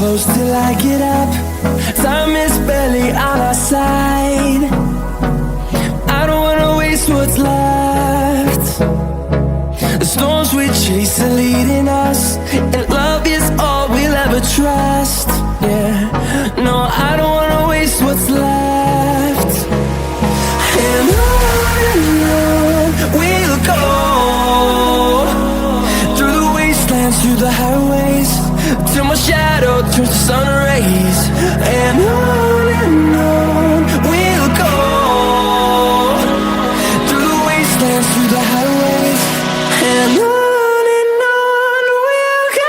close till I get up. Time is barely on our side. I don't wanna waste what's left. The storms we chase are leading us, and love is all we'll ever trust. Yeah, no, I don't wanna waste what's left. And on we'll go, through the wastelands, through the highways, till my shadow turns to sun rays. And on we'll go, through the wastelands, through the highways, and on we'll go.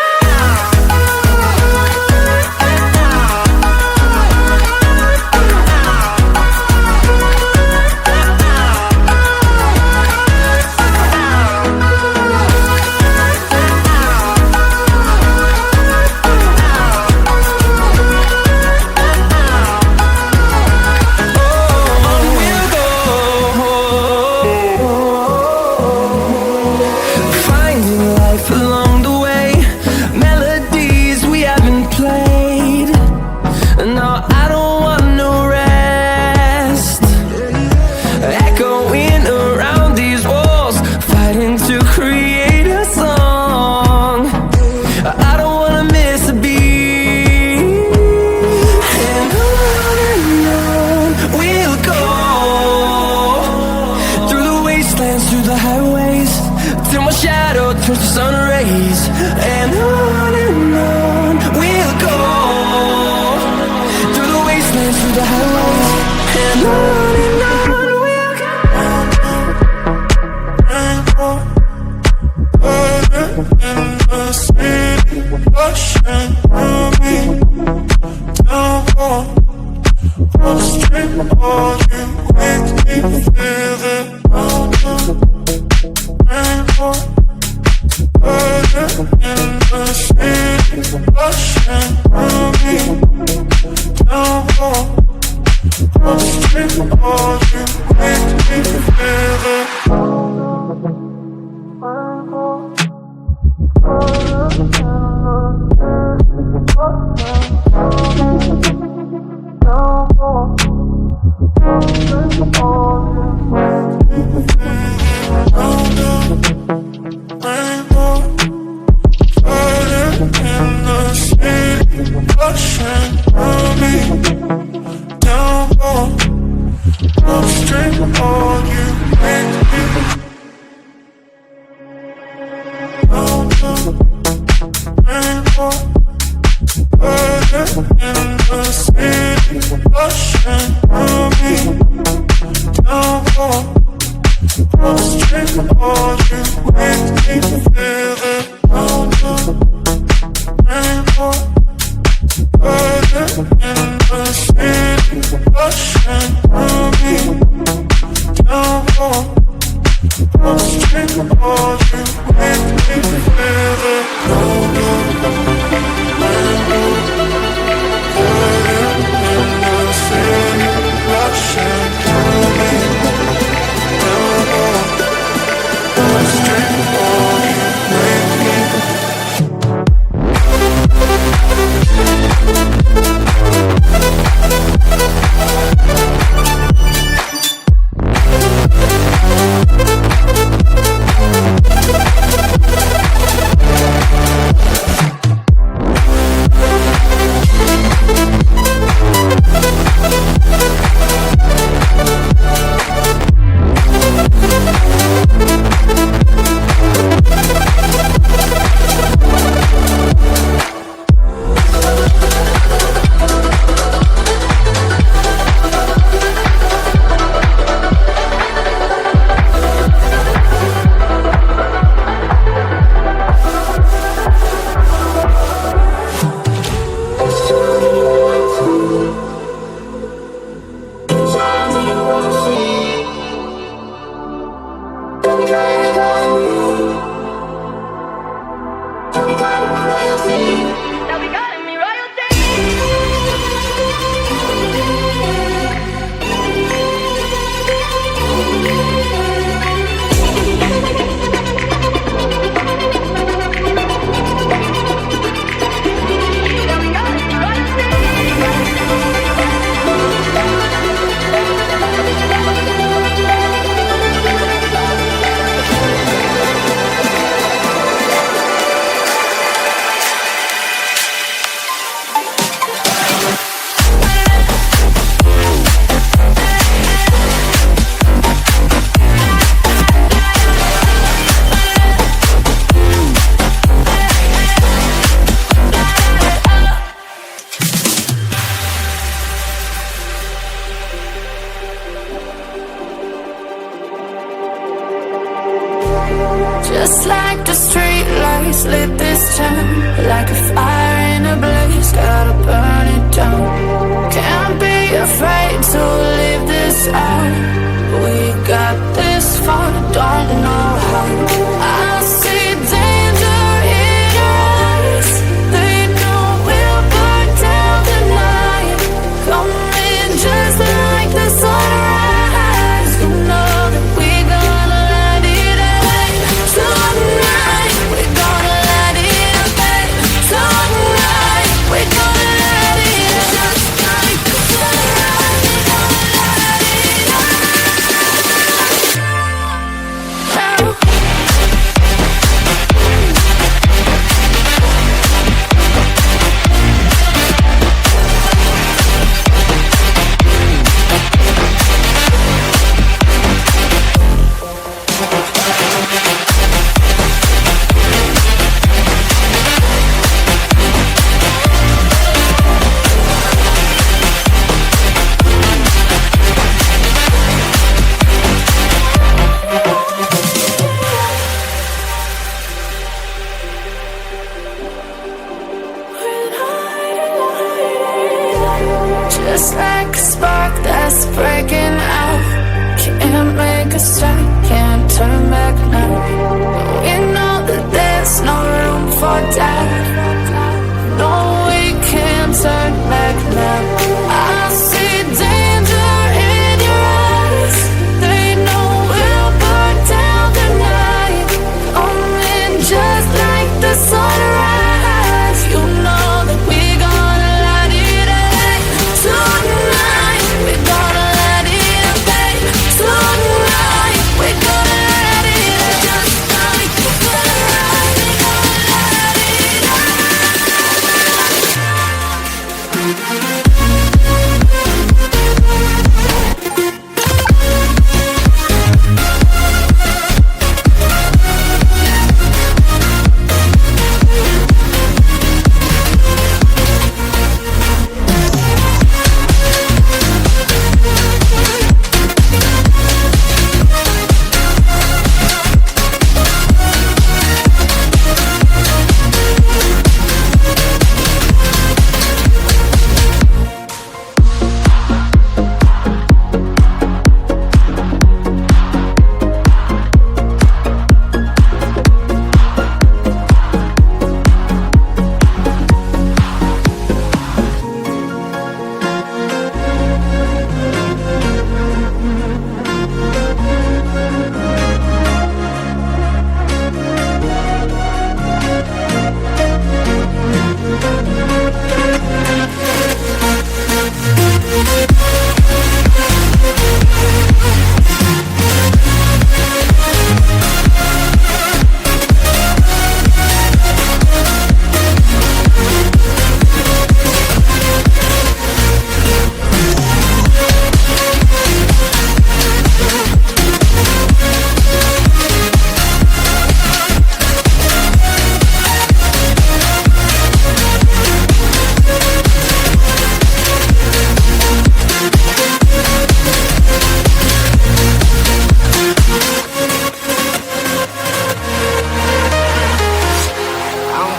Through the highways, till my shadow turns to sun rays. And on we'll go, through the wastelands, through the highways, and on we'll go. In the city, rushing through me, down the street, all you make me feel it. In the city, rushing through me, down the street, all you make me feel it. Just like the street lights lit this town, like a fire in a blaze, gotta burn it down. Can't be afraid to leave this out. We got this far, don't know how. I see danger in your eyes. They know we'll burn down the night. Coming just like the sunrise. You know that we're gonna light it up. Tonight, we're gonna light it up. Tonight, we're gonna light it up. Just like the sunrise, we're gonna light it up. Just like a spark that's breaking out. Can't make a stop, can't turn back now. We know that there's no room for doubt. No, we can't turn back now. I see danger in your eyes. They know we'll burn down the night. Coming just like the sunrise. You know that we're gonna light it up. Tonight, we're gonna light it up. Tonight, we're gonna light it up. Just like the sunrise, we're gonna light it up.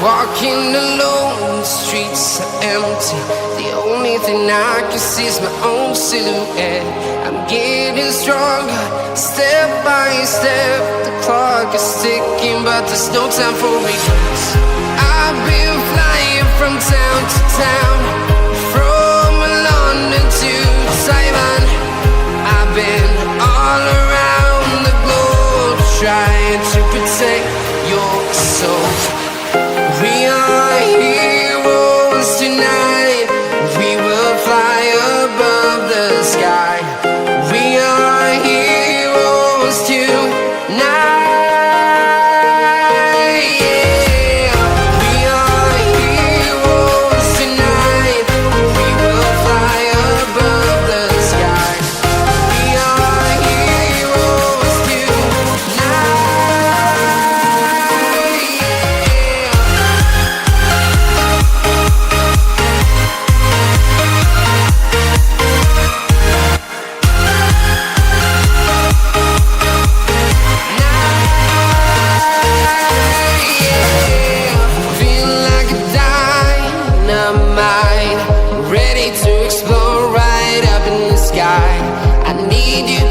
Walking alone, the streets are empty. The only thing I can see is my own silhouette. I'm getting stronger, step by step. The clock is ticking, but there's no time for regrets. I've been flying from town to town, from London to Taiwan. I've been all around the globe, trying to protect your soul. We are heroes tonight. We will fly above the sky. We are heroes tonight. Yeah. We are heroes tonight. We will fly above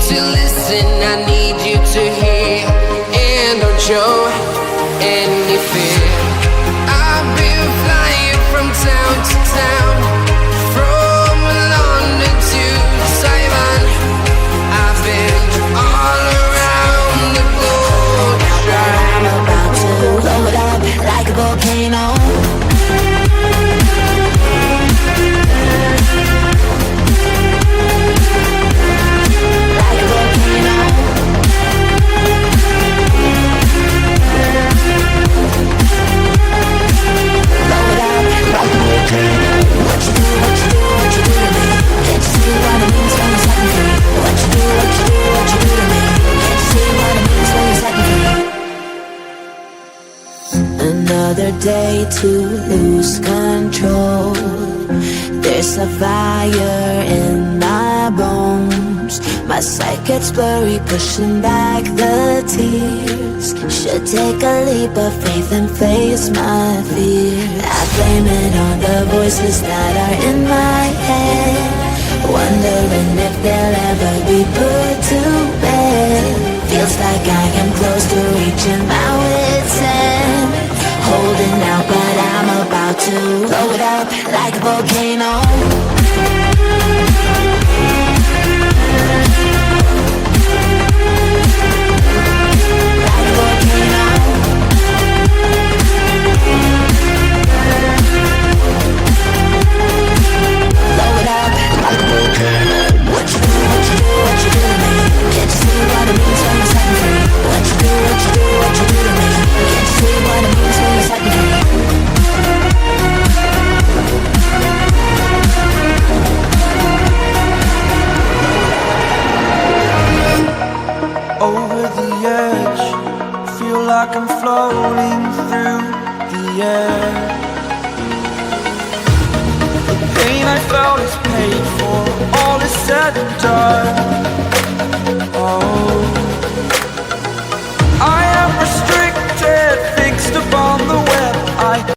to listen, I need you to hear, and don't show any fear. I've been flying from town to town, from London to Taiwan. I've been all around the globe. I'm about to blow it up like a volcano. Another day to lose control. There's a fire in my bones. My sight gets blurry, pushing back the tears. Should take a leap of faith and face my fear. I blame it on the voices that are in my head, wondering if they'll ever be put to bed. Feels like I am close to reaching my wit's end, holding out, but I'm about to blow it up like a volcano. Like a volcano. Blow it up like a volcano. What you do, what you do, what you do to me? Can't you see what it means when you're setting free? What you do, what you do, what you do to me? Can't you see what it means when you're setting free? Over the edge, feel like I'm floating through the air. The pain I felt is paid for, all is said and done. Oh,